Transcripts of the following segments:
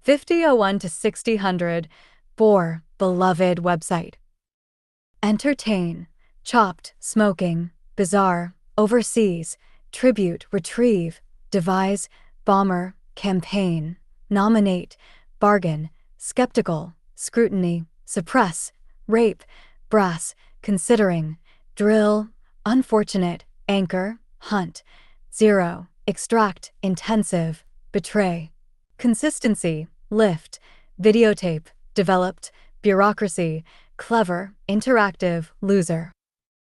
5001 to 6000. Bore, beloved website. Entertain, chopped, smoking, bizarre, overseas, tribute, retrieve, devise, bomber, campaign, nominate, bargain, skeptical, scrutiny, suppress, rape, brass, considering, drill, unfortunate, anchor, hunt, zero, extract, intensive, betray. Consistency, lift, videotape, developed, bureaucracy, clever, interactive, loser.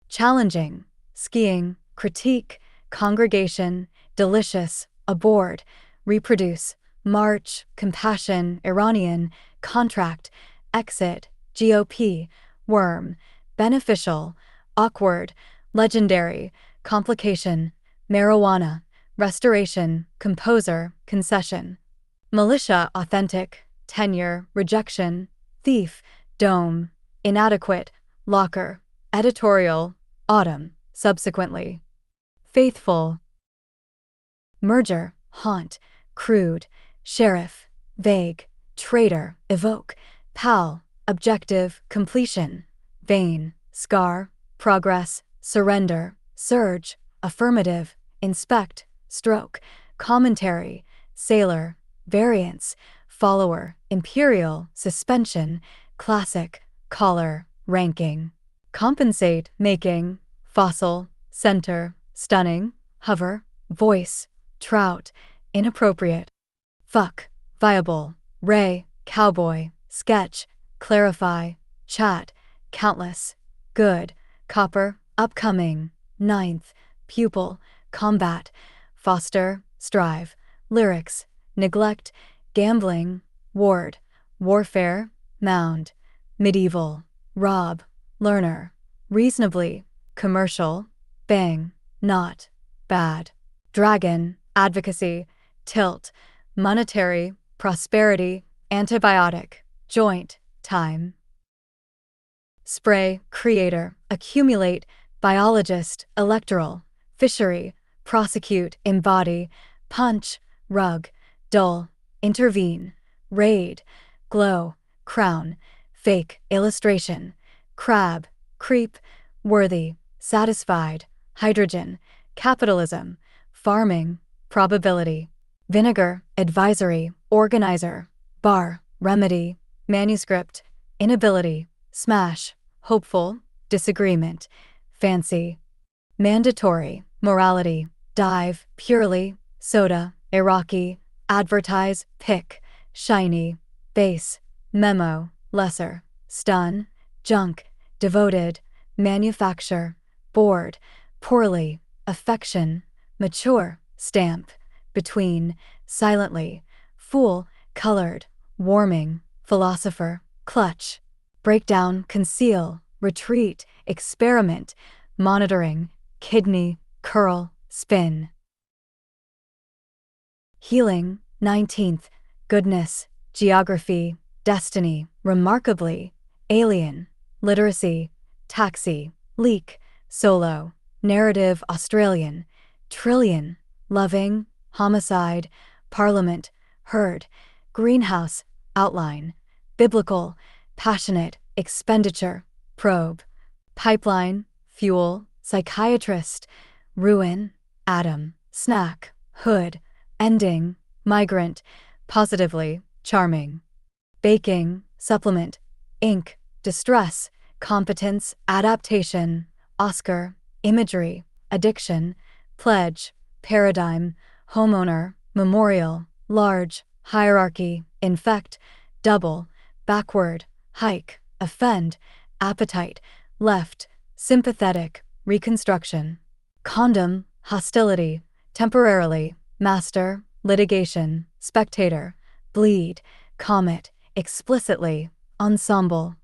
Challenging, skiing, critique, congregation, delicious, aboard, reproduce, march, compassion, Iranian, contract, exit, GOP, worm, beneficial, awkward, legendary, complication, marijuana, restoration, composer, concession. Militia, authentic, tenure, rejection, thief, dome, inadequate, locker, editorial, autumn, subsequently. Faithful. Merger, haunt, crude, sheriff, vague, traitor, evoke, pal, objective, completion, vain, scar, progress, surrender, surge, affirmative, inspect, stroke, commentary, sailor, variance, follower, imperial, suspension, classic, collar, ranking. Compensate, making, fossil, center, stunning, hover, voice, trout, inappropriate. Fuck, viable, ray, cowboy, sketch, clarify, chat, countless, good, copper, upcoming, ninth, pupil, combat, foster, strive, lyrics, neglect, gambling, ward, warfare, mound, medieval, rob, learner, reasonably, commercial, bang, not, bad, dragon, advocacy, tilt, monetary, prosperity, antibiotic, joint, time. Spray, creator, accumulate, biologist, electoral, fishery, prosecute, embody, punch, rug, dull, intervene, raid, glow, crown, fake, illustration, crab, creep, worthy, satisfied, hydrogen, capitalism, farming, probability, vinegar, advisory, organizer, bar, remedy, manuscript, inability, smash, hopeful, disagreement, fancy, mandatory, morality, dive, purely, soda, Iraqi, advertise, pick, shiny, base, memo, lesser, stun, junk, devoted, manufacture, bored, poorly, affection, mature, stamp, between, silently, fool, colored, warming, philosopher, clutch, breakdown, conceal, retreat, experiment, monitoring, kidney, curl, spin. Healing, 19th, goodness, geography, destiny, remarkably, alien, literacy, taxi, leak, solo, narrative, Australian, trillion, loving, homicide, parliament, herd, greenhouse, outline, biblical, passionate, expenditure, probe, pipeline, fuel, psychiatrist, ruin, atom, snack, hood, ending, migrant, positively, charming, baking, supplement, ink, distress, competence, adaptation, Oscar, imagery, addiction, pledge, paradigm, homeowner, memorial, large, hierarchy, infect, double, backward, hike, offend, appetite, left, sympathetic, reconstruction, condom, hostility, temporarily, master, litigation, spectator, bleed, comet, explicitly, ensemble.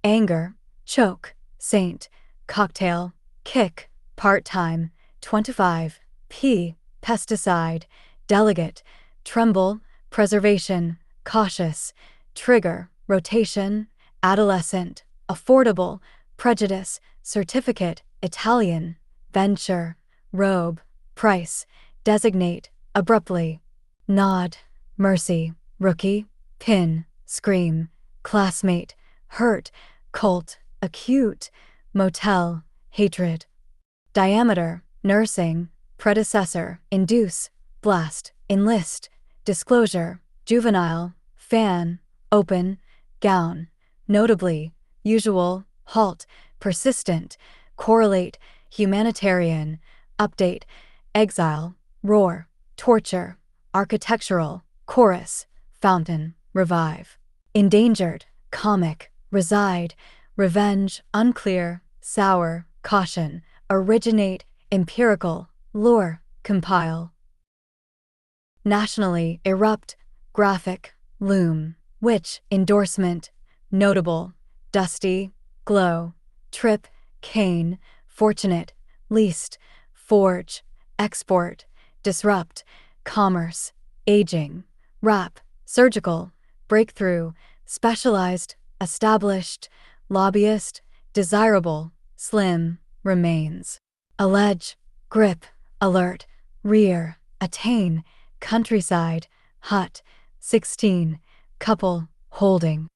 Anger, choke, saint, cocktail, kick, part-time, 25, p, pesticide, delegate, tremble, preservation, cautious, trigger, rotation, adolescent, affordable, prejudice, certificate, Italian, venture, robe, price, designate, abruptly, nod, mercy, rookie, pin, scream, classmate, hurt, cult, acute, motel, hatred. Diameter, nursing, predecessor, induce, blast, enlist, disclosure, juvenile, fan, open, gown, notably, usual, halt, persistent, correlate, humanitarian, update, exile, roar, torture, architectural, chorus, fountain, revive. Endangered, comic, reside, revenge, unclear, sour, caution, originate, empirical, lure, compile. Nationally, erupt, graphic, loom, which, endorsement, notable, dusty, glow, trip, cane, fortunate, least, forge, export, disrupt, commerce, aging, wrap, surgical, breakthrough, specialized, established, lobbyist, desirable, slim, remains. Allege, grip, alert, rear, attain, countryside, hut, 16, couple, holding.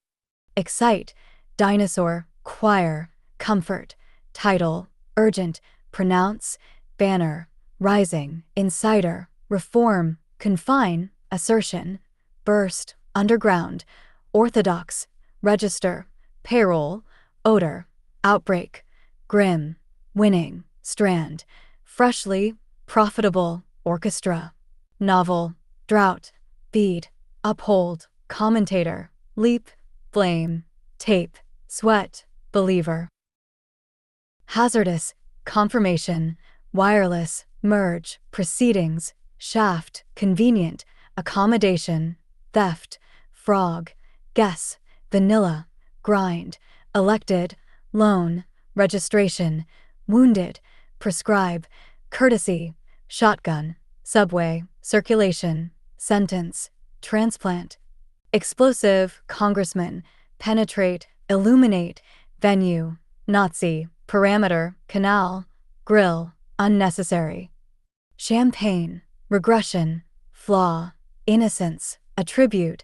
Excite, dinosaur, choir, comfort, title, urgent, pronounce, banner, rising, insider, reform, confine, assertion, burst, underground, orthodox, register, payroll, odor, outbreak, grim, winning, strand, freshly, profitable, orchestra, novel, drought, bead, uphold, commentator, leap, blame, tape, sweat, believer. Hazardous, confirmation, wireless, merge, proceedings, shaft, convenient, accommodation, theft, frog, guess, vanilla, grind, elected, loan, registration, wounded, prescribe, courtesy, shotgun, subway, circulation, sentence, transplant. Explosive, congressman, penetrate, illuminate, venue, Nazi, parameter, canal, grill, unnecessary. Champagne, regression, flaw, innocence, attribute,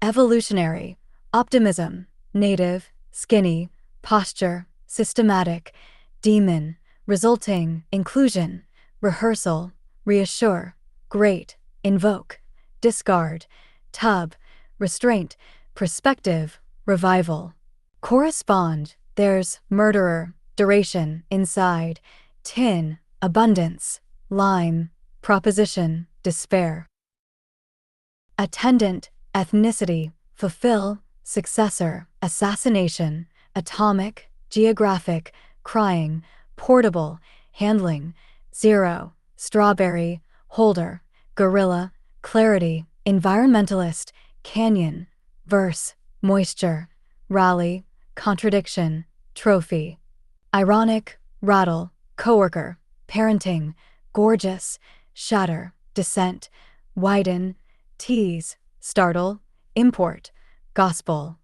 evolutionary, optimism, native, skinny, posture, systematic, demon, resulting, inclusion, rehearsal, reassure, great, invoke, discard, tub, restraint, perspective, revival. Correspond, there's murderer, duration, inside, tin, abundance, lime, proposition, despair. Attendant, ethnicity, fulfill, successor, assassination, atomic, geographic, crying, portable, handling, zero, strawberry, holder, gorilla, clarity, environmentalist, canyon, verse, moisture, rally, contradiction, trophy. Ironic, rattle, coworker, parenting, gorgeous, shatter, descent, widen, tease, startle, import, gospel.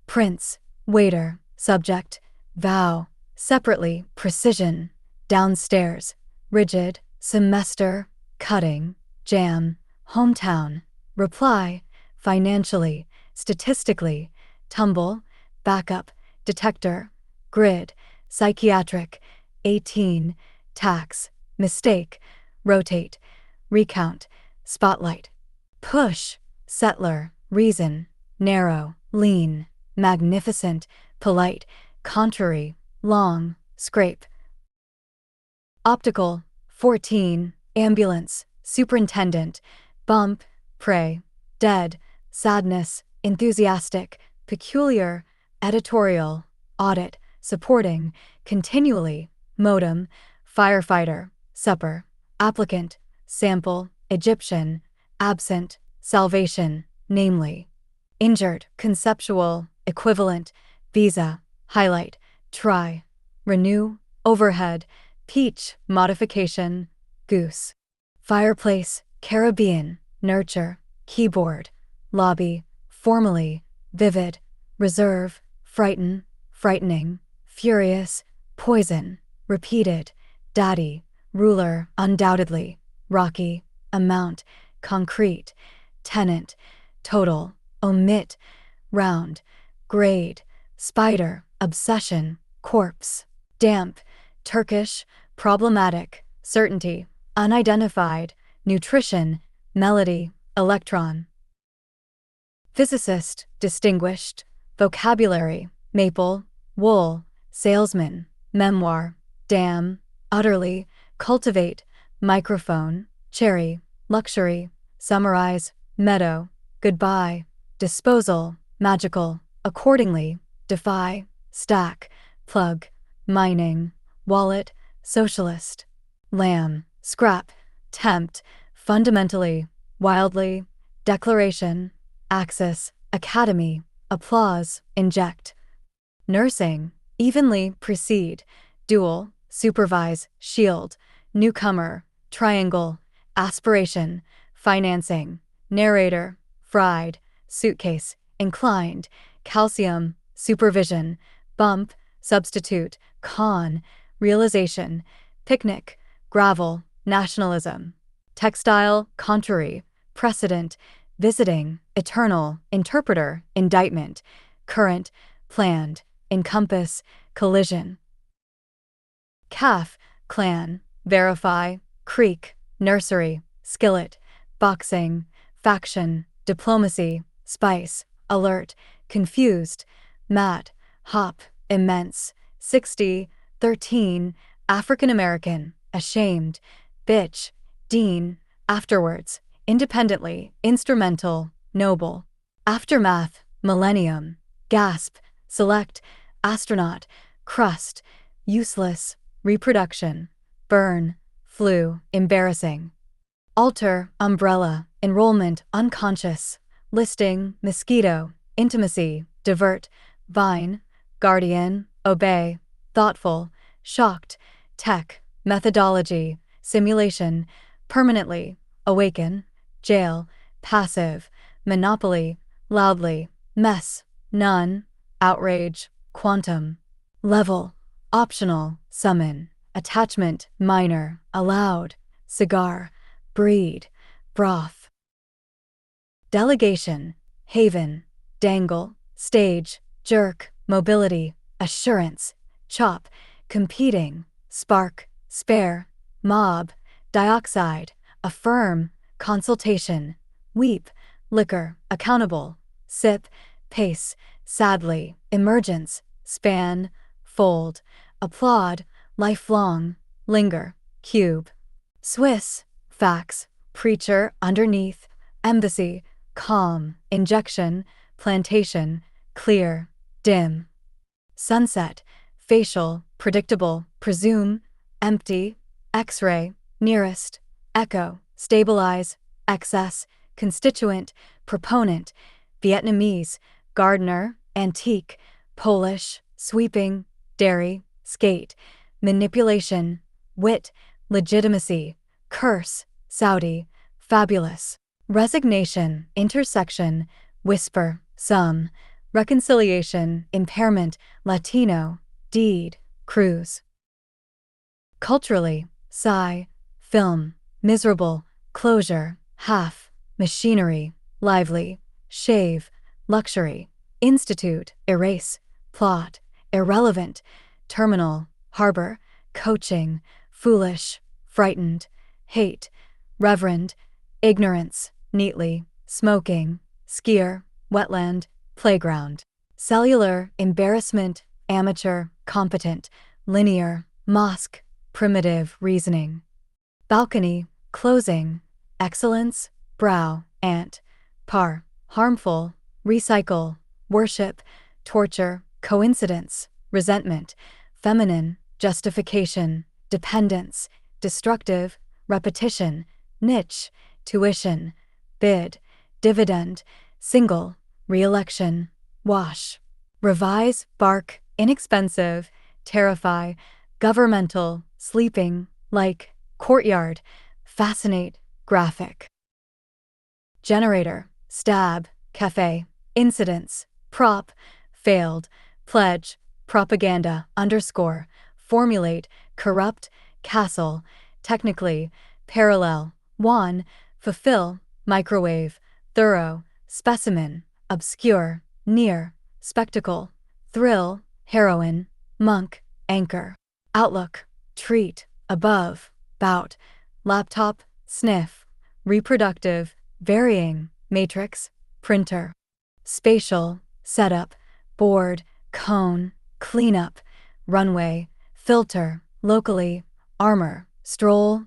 Prince, waiter, subject, vow, separately, precision, downstairs, rigid, semester, cutting, jam, hometown, reply, financially, statistically, tumble, backup, detector, grid, psychiatric, 18, tax, mistake, rotate, recount, spotlight, push, settler, reason, narrow, lean, magnificent, polite, contrary, long, scrape. Optical, 14, ambulance, superintendent, bump, pray, dead, sadness, enthusiastic, peculiar, editorial, audit, supporting, continually, modem, firefighter, supper, applicant, sample, Egyptian, absent, salvation, namely. Injured, conceptual, equivalent, visa, highlight, try, renew, overhead, peach, modification, goose. Fireplace, Caribbean, nurture, keyboard, lobby, formally, vivid, reserve, frighten, frightening, furious, poison, repeated, daddy, ruler, undoubtedly, rocky, amount, concrete, tenant, total, omit, round, grade, spider, obsession, corpse, damp, Turkish, problematic, certainty, unidentified, nutrition, melody, electron. Physicist, distinguished, vocabulary, maple, wool, salesman, memoir, dam, utterly, cultivate, microphone, cherry, luxury, summarize, meadow, goodbye, disposal, magical, accordingly, defy, stack, plug, mining, wallet, socialist, lamb, scrap, tempt, fundamentally, wildly, declaration, axis, academy, applause, inject, nursing, evenly, precede, dual, supervise, shield, newcomer, triangle, aspiration, financing, narrator, fried, suitcase, inclined, calcium, supervision, bump, substitute, con, realization, picnic, gravel, nationalism, textile, contrary, precedent, visiting, eternal, interpreter, indictment, current, planned, encompass, collision. Calf, clan, verify, creek, nursery, skillet, boxing, faction, diplomacy, spice, alert, confused, mat, hop, immense, 60, 13, African American, ashamed, bitch, dean, afterwards, independently, instrumental, noble, aftermath, millennium, gasp, select, astronaut, crust, useless, reproduction, burn, flu, embarrassing, alter, umbrella, enrollment, unconscious, listing, mosquito, intimacy, divert, vine, guardian, obey, thoughtful, shocked, tech, methodology, simulation, permanently, awaken, jail, passive, monopoly, loudly, mess, none, outrage, quantum, level, optional, summon, attachment, minor, allowed, cigar, breed, broth, delegation, haven, dangle, stage, jerk, mobility, assurance, chop, competing, spark, spare, mob, dioxide, affirm, consultation, weep, liquor, accountable, sip, pace, sadly, emergence, span, fold, applaud, lifelong, linger, cube, Swiss, fax, preacher, underneath, embassy, calm, injection, plantation, clear, dim, sunset, facial, predictable, presume, empty, x-ray, nearest, echo, stabilize, excess, constituent, proponent, Vietnamese, gardener, antique, Polish, sweeping, dairy, skate, manipulation, wit, legitimacy, curse, Saudi, fabulous, resignation, intersection, whisper, some, reconciliation, impairment, Latino, deed, cruise. Culturally, sigh, film, miserable, closure, half, machinery, lively, shave, luxury, institute, erase, plot, irrelevant, terminal, harbor, coaching, foolish, frightened, hate, reverend, ignorance, neatly, smoking, skier, wetland, playground, cellular, embarrassment, amateur, competent, linear, mosque, primitive, reasoning, balcony, closing, excellence, brow, ant, par, harmful, recycle, worship, torture, coincidence, resentment, feminine, justification, dependence, destructive, repetition, niche, tuition, bid, dividend, single, re-election, wash, revise, bark, inexpensive, terrify, governmental, sleeping, like, courtyard, fascinate, graphic, generator, stab, cafe, incidents, prop, failed, pledge, propaganda, underscore, formulate, corrupt, castle, technically, parallel, one, fulfill, microwave, thorough, specimen, obscure, near, spectacle, thrill, heroine, monk, anchor, outlook, treat, above, bout, laptop, sniff, reproductive, varying, matrix, printer, spatial, setup, board, cone, cleanup, runway, filter, locally, armor, stroll,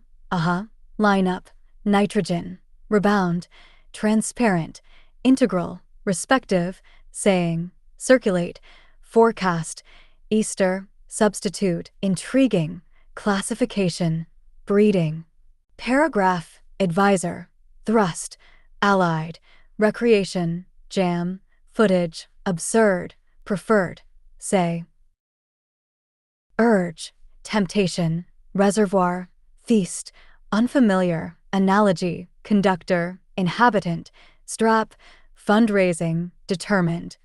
lineup, nitrogen, rebound, transparent, integral, respective, saying, circulate, forecast, Easter, substitute, intriguing, classification, breeding, paragraph, advisor, thrust, allied, recreation, jam, footage, absurd, preferred, say, urge, temptation, reservoir, feast, unfamiliar, analogy, conductor, inhabitant, strap, fundraising, determined,